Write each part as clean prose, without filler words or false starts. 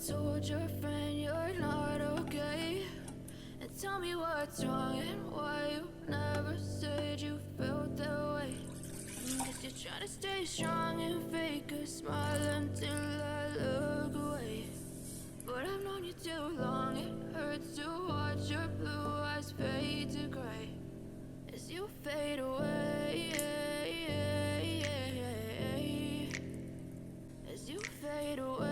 told your friend you're not okay? And tell me what's wrong and why you never said you felt that way. Guess you're trying to stay strong and fake a smile until I look away. But I've known you too long, it hurts to watch your blue eyes fade to gray as you fade away, as you fade away.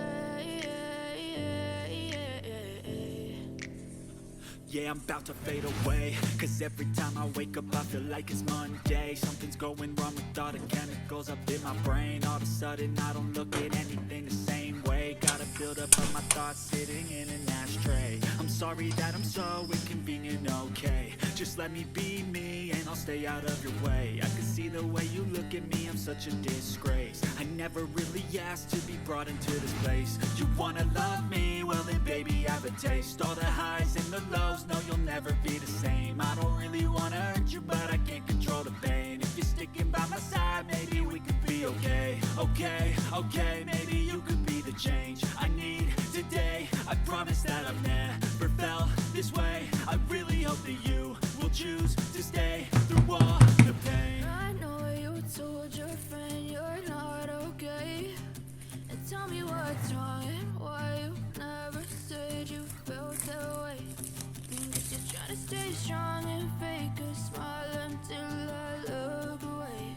Yeah, I'm about to fade away, cause every time I wake up I feel like it's Monday. Something's going wrong with all the chemicals up in my brain. All of a sudden I don't look at anything the same way. Gotta build up of my thoughts sitting in an ashtray. I'm sorry that I'm so inconvenient, okay? Just let me be me and I'll stay out of your way. I can see the way you look at me, I'm such a disgrace. I never really asked to be brought into this place. You wanna love me? Well then baby I have a taste. All the highs and the lows, no you'll never be the same. I don't really wanna hurt you but I can't control the pain. If you're sticking by my side, maybe we could be okay. Okay, maybe you could be the change I need today. I promise that I've never felt this way. I really hope that you will choose to stay through all the pain. I know you told your friend you're not okay. And tell me what's wrong and why you never said you felt that way. Guess you're trying to stay strong and fake a smile until I look away.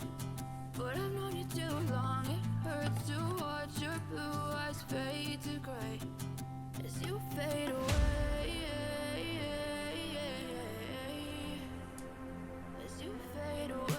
But I've known you too long, it hurts to watch your blue eyes fade to gray as you fade away, as you fade away.